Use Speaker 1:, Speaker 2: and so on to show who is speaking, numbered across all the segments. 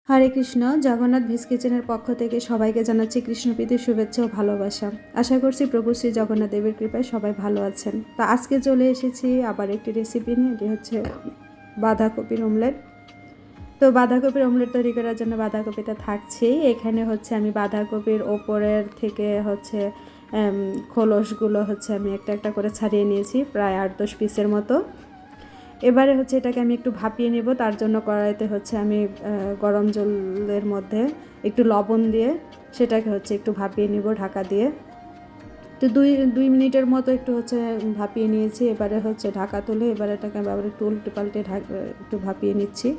Speaker 1: হরে Krishna. Jagannath veg কিচেনের পক্ষ থেকে সবাইকে জানাচ্ছি কৃষ্ণপ্রীতির শুভেচ্ছা ও ভালোবাসা। আশা করছি প্রভু শ্রী জগন্নাথ দেবের কৃপায় সবাই ভালো আছেন। তা আজকে চলে এসেছি আবার একটি রেসিপি নিয়ে, এটি হচ্ছে বাঁধাকপির অমলেট। তো বাঁধাকপির অমলেট তৈরি করার জন্য বাঁধাকপিটা থাকছেই। এখানে হচ্ছে আমি বাঁধাকপির ওপরের থেকে হচ্ছে খোলসগুলো হচ্ছে আমি একটা একটা করে ছাড়িয়ে নিয়েছি, প্রায় 8-10 পিসের মতো। এবারে হচ্ছে এটাকে আমি একটু ভাপিয়ে নেব। তার জন্য কড়াইতে হচ্ছে আমি গরম জলের মধ্যে একটু লবণ দিয়ে সেটাকে হচ্ছে একটু ভাপিয়ে নেব ঢাকা দিয়ে। তো দুই মিনিটের মতো একটু হচ্ছে ভাপিয়ে নিয়েছি। এবারে হচ্ছে ঢাকা তুলে এবারে এটাকে আমি আবার একটু উল্টে পাল্টে একটু ভাপিয়ে নিচ্ছি।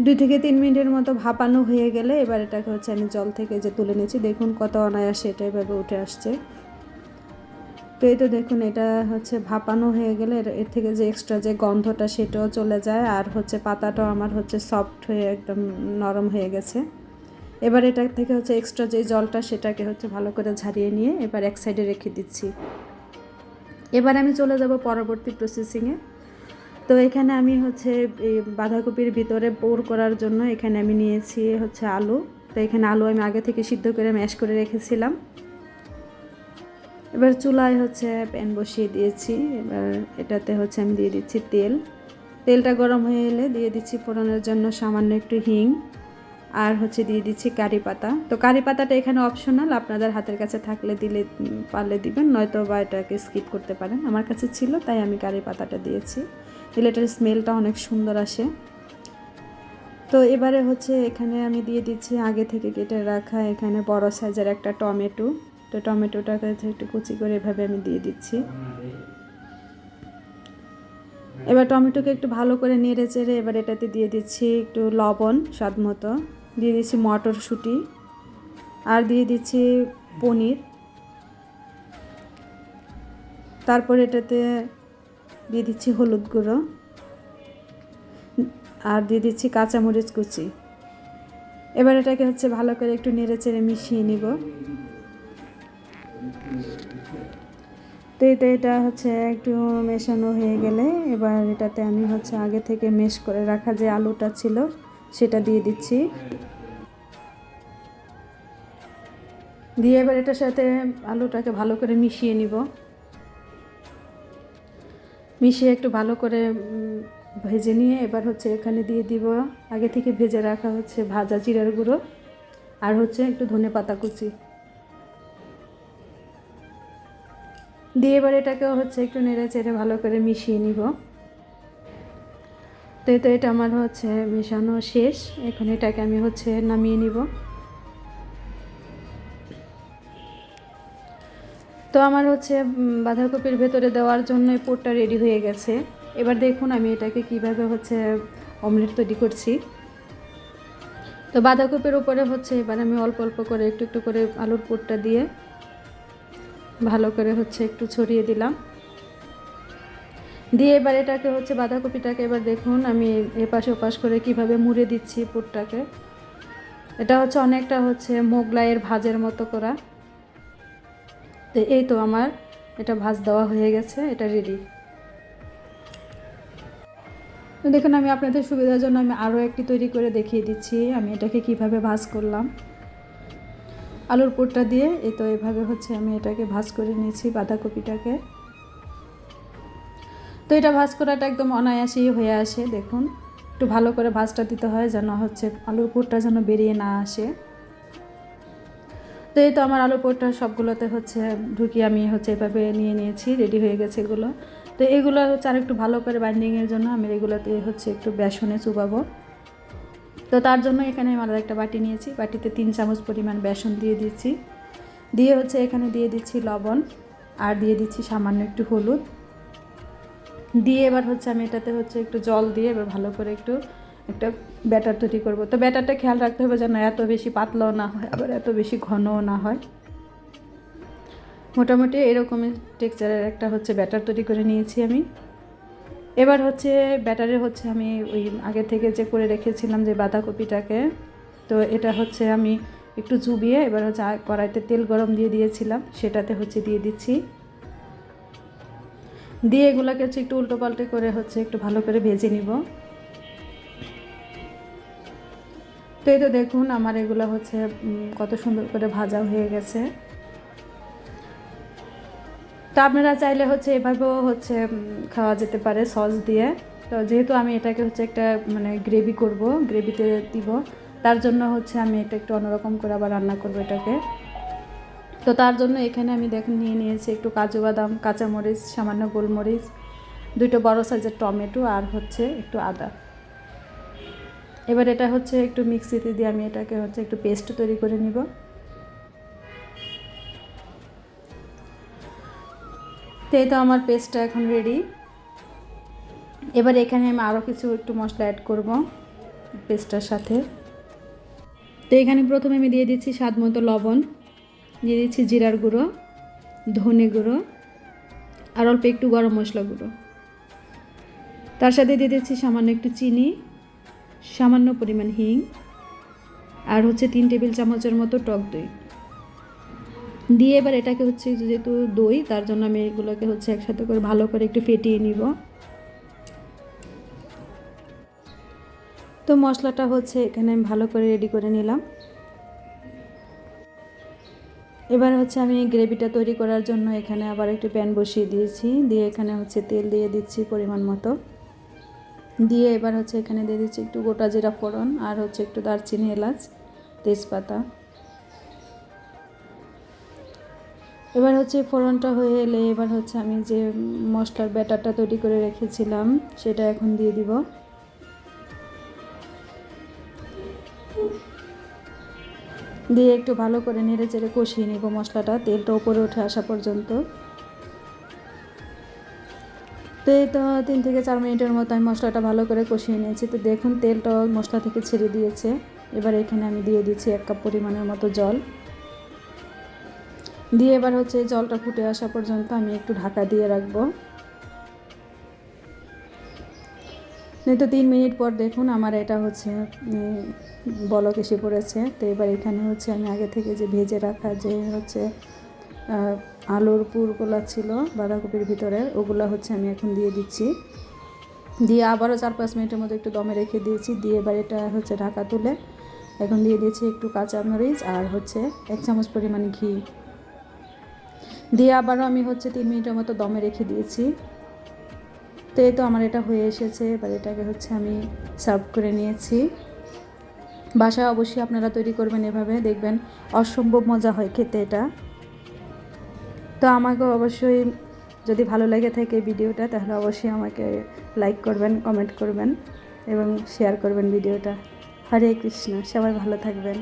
Speaker 1: 2 থেকে 3 মিনিটের মতো ভাপানো হয়ে গেলে এবার এটাকে হচ্ছে আমি জল থেকে যে তুলে নিয়েছি, দেখুন কত অনায়াসে এটা এভাবে উঠে আসছে। তো এই তো দেখুন, এটা হচ্ছে ভাপানো হয়ে গেলে এর থেকে যে এক্সট্রা যে গন্ধটা সেটাও চলে যায়, আর হচ্ছে পাতাটাও আমার হচ্ছে সফট হয়ে একদম নরম হয়ে গেছে। এবার এটা থেকে হচ্ছে এক্সট্রা যে জলটা সেটাকে হচ্ছে ভালো করে ঝারিয়ে নিয়ে এবার এক সাইডে রেখে দিচ্ছি। এবার আমি চলে যাব পরবর্তী প্রসেসিংয়ে। তো এখানে আমি হচ্ছে এই বাঁধাকপির ভিতরে পোর করার জন্য এখানে আমি নিয়েছি হচ্ছে আলু। তো এখানে আলু আমি আগে থেকে সিদ্ধ করে ম্যাশ করে রেখেছিলাম। এবার চুলায় হচ্ছে প্যান বসিয়ে দিয়েছি। এবার এটাতে হচ্ছে আমি দিয়ে দিচ্ছি তেল। তেলটা গরম হয়ে এলে দিয়ে দিচ্ছি ফোড়নের জন্য সামান্য একটু হিং, আর হচ্ছে দিয়ে দিচ্ছি কারি পাতা। তো কারি পাতাটা এখানে অপশনাল, আপনাদের হাতের কাছে থাকলে দিলে পারলে দিবেন, নয়তো বা এটাকে স্কিপ করতে পারেন। আমার কাছে ছিল তাই আমি কারি পাতাটা দিয়েছি, দিলে এটার স্মেলটা অনেক সুন্দর আসে। তো এবারে হচ্ছে এখানে আমি দিয়ে দিচ্ছি আগে থেকে কেটে রাখা এখানে বড় সাইজের একটা টমেটো। তো টমেটোটাকে একটু কুচি করে এভাবে আমি দিয়ে দিচ্ছি। এবার টমেটোকে একটু ভালো করে নেড়ে চেড়ে এবার এটাতে দিয়ে দিচ্ছি একটু লবণ স্বাদ মতো, দিয়ে দিচ্ছি মটরশুঁটি, আর দিয়ে দিচ্ছি পনির। তারপর এটাতে দিয়ে দিচ্ছি হলুদ গুঁড়ো, আর দিয়ে দিচ্ছি কাঁচামরিচ কুচি। এবার এটাকে হচ্ছে ভালো করে একটু নেড়ে চেড়ে মিশিয়ে নিব। তো এটা হচ্ছে একটু মেশানো হয়ে গেলে এবার এটাতে আমি হচ্ছে আগে থেকে মেশ করে রাখা যে আলুটা ছিল সেটা দিয়ে দিচ্ছি। দিয়ে এবার এটার সাথে আলুটাকে ভালো করে মিশিয়ে নিব। মিশিয়ে একটু ভালো করে ভেজে নিয়ে এবার হচ্ছে এখানে দিয়ে দিব আগে থেকে ভেজে রাখা হচ্ছে ভাজা জিরার গুঁড়ো, আর হচ্ছে একটু ধনেপাতা কুচি দিয়ে এবার এটাকেও হচ্ছে একটু নেড়ে চেড়ে ভালো করে মিশিয়ে নিব। তো এটা আমার হচ্ছে মেশানো শেষ। এখন এটাকে আমি হচ্ছে নামিয়ে নিব। তো আমার হচ্ছে বাঁধাকপির ভেতরে দেওয়ার জন্য পুরটা রেডি হয়ে গেছে। এবার দেখুন আমি এটাকে কিভাবে হচ্ছে অমলেট তৈরি করছি। তো বাঁধাকপির উপরে হচ্ছে এবার আমি অল্প অল্প করে একটু একটু করে আলুর পুরটা দিয়ে ভালো করে হচ্ছে একটু ছড়িয়ে দিলাম। দিয়ে এবার এটাকে হচ্ছে বাঁধাকপিটাকে এবার দেখুন আমি এপাশে ওপাশ করে কিভাবে মুড়ে দিচ্ছি পুরটাকে। এটা হচ্ছে অনেকটা হচ্ছে মোগলাইয়ের ভাজের মতো করা। তো এই তো আমার এটা ভাজ দেওয়া হয়ে গেছে, এটা রেডি। তো দেখুন আমি আপনাদের সুবিধার জন্য আমি আরও একটি তৈরি করে দেখিয়ে দিচ্ছি আমি এটাকে কিভাবে ভাজ করলাম। আলুর পুরটা দিয়ে এই তো এভাবে হচ্ছে আমি এটাকে ভাজ করে নিয়েছি বাঁধাকপিটাকে। তো এটা ভাজ করাটা একদম অনায়াসেই হয়ে আসে। দেখুন একটু ভালো করে ভাজটা দিতে হয় যেন হচ্ছে আলুর পুরটা যেন বেরিয়ে না আসে। তো এই তো আমার আলু পুরটা সবগুলোতে হচ্ছে ঢুকিয়ে আমি হচ্ছে এভাবে নিয়ে নিয়েছি, রেডি হয়ে গেছে এগুলো। তো এগুলো হচ্ছে আর একটু ভালো করে বাইন্ডিংয়ের জন্য আমি এগুলোতে হচ্ছে একটু বেসনে চুবাবো। তো তার জন্য এখানে আমি আলাদা একটা বাটি নিয়েছি, বাটিতে 3 চামচ পরিমাণ বেসন দিয়ে দিচ্ছি। দিয়ে হচ্ছে এখানে দিয়ে দিচ্ছি লবণ, আর দিয়ে দিচ্ছি সামান্য একটু হলুদ। দিয়ে এবার হচ্ছে আমি এটাতে হচ্ছে একটু জল দিয়ে এবার ভালো করে একটু একটা ব্যাটার তৈরি করব। তো ব্যাটারটা খেয়াল রাখতে হবে যেন এত বেশি পাতলাও না হয় আবার এত বেশি ঘনও না হয়। মোটামুটি এরকমই টেক্সচারের একটা হচ্ছে ব্যাটার তৈরি করে নিয়েছি আমি। এবার হচ্ছে ব্যাটারে হচ্ছে আমি ওই আগে থেকে যে করে রেখেছিলাম যে বাঁধাকপিটাকে, তো এটা হচ্ছে আমি একটু চুবিয়ে এবার হচ্ছে কড়াইতে তেল গরম দিয়ে দিয়েছিলাম সেটাতে হচ্ছে দিয়ে দিচ্ছি। দিয়ে এগুলোকে হচ্ছে একটু উল্টো পাল্টে করে হচ্ছে একটু ভালো করে ভেজে নিব। তো এই তো দেখুন আমার এগুলো হচ্ছে কত সুন্দর করে ভাজা হয়ে গেছে। তো আপনারা চাইলে হচ্ছে এভাবেও হচ্ছে খাওয়া যেতে পারে সস দিয়ে। তো যেহেতু আমি এটাকে হচ্ছে একটা মানে গ্রেভি করব, গ্রেভিতে দিব, তার জন্য হচ্ছে আমি এটা একটু অন্যরকম করে আবার রান্না করব এটাকে। তো তার জন্য এখানে আমি দেখুন নিয়ে নিয়েছি একটু কাজু বাদাম, কাঁচামরিচ, সামান্য গোলমরিচ, 2টো বড় সাইজের টমেটো আর হচ্ছে একটু আদা। এবার এটা হচ্ছে একটু মিক্সিতে দিয়ে আমি এটাকে হচ্ছে একটু পেস্ট তৈরি করে নিব। তো এই তো আমার পেস্টটা এখন রেডি। এবার এখানে আমি আরও কিছু একটু মশলা অ্যাড করব পেস্টটার সাথে। তো এখানে প্রথমে আমি দিয়ে দিচ্ছি স্বাদ মতো লবণ, দিয়ে দিচ্ছি জিরার গুঁড়ো, ধনে গুঁড়ো আর অল্প একটু গরম মশলা গুঁড়ো। তার সাথে দিয়ে দিচ্ছি সামান্য একটু চিনি, সামান্য পরিমাণ হিং আর হচ্ছে 3 টেবিল চামচের মতো টক দই দিয়ে এবার এটাকে হচ্ছে যেহেতু দই, তার জন্য আমি এগুলোকে হচ্ছে একসাথে করে ভালো করে একটু ফেটিয়ে নিব। তো মশলাটা হচ্ছে এখানে আমি ভালো করে রেডি করে নিলাম। এবার হচ্ছে আমি গ্রেভিটা তৈরি করার জন্য এখানে আবার একটু প্যান বসিয়ে দিয়েছি, দিয়ে এখানে হচ্ছে তেল দিয়ে দিচ্ছি পরিমাণ মতো, দিয়ে এবার হচ্ছে এখানে দিয়ে দিচ্ছি একটু গোটা জিরা ফোড়ন আর হচ্ছে একটু দারচিনি, এলাচ, তেজপাতা। এবার হচ্ছে ফোড়নটা হয়ে এলে এবার হচ্ছে আমি যে মশলার ব্যাটারটা তৈরি করে রেখেছিলাম সেটা এখন দিয়ে দিব। দিয়ে একটু ভালো করে নেড়ে চেড়ে কষিয়ে নেব মশলাটা, তেলটা উপরে উঠে আসা পর্যন্ত। তো এই তো 3 থেকে 4 মিনিটের মতো আমি মশলাটা ভালো করে কষিয়ে নিয়েছি। তো দেখুন তেলটা মশলা থেকে ছেড়ে দিয়েছে। এবার এখানে আমি দিয়ে দিচ্ছি 1 কাপ পরিমাণের মতো জল, দিয়ে এবার হচ্ছে জলটা ফুটে আসা পর্যন্ত আমি একটু ঢাকা দিয়ে রাখবো। তো 3 মিনিট পর দেখুন আমার এটা হচ্ছে বলক এসে পড়েছে। তো এবার এখানে হচ্ছে আমি আগে থেকে যে ভেজে রাখা যে হচ্ছে আলুর পুরগুলো ছিল বাঁধাকপির ভিতরে, ওগুলো হচ্ছে আমি এখন দিয়ে দিচ্ছি। দিয়ে আবারও 4-5 মিনিটের মতো একটু দমে রেখে দিয়েছি। দিয়ে এবার এটা হচ্ছে ঢাকা তুলে এখন দিয়ে দিয়েছি একটু কাঁচামরিচ আর হচ্ছে 1 চামচ পরিমাণ ঘি, দিয়ে আবারও আমি হচ্ছে 3 মিনিটের মতো দমে রেখে দিয়েছি। তো এই তো আমার এটা হয়ে এসেছে। এবার এটাকে হচ্ছে আমি সার্ভ করে নিয়েছি। বাসায় অবশ্যই আপনারা তৈরি করবেন এভাবে, দেখবেন অসম্ভব মজা হয় খেতে এটা। তো আমাকে অবশ্যই যদি ভালো লেগে থাকে ভিডিওটা, তাহলে অবশ্যই আমাকে লাইক করবেন, কমেন্ট করবেন এবং শেয়ার করবেন ভিডিওটা। হরে কৃষ্ণ, সবাই ভালো থাকবেন।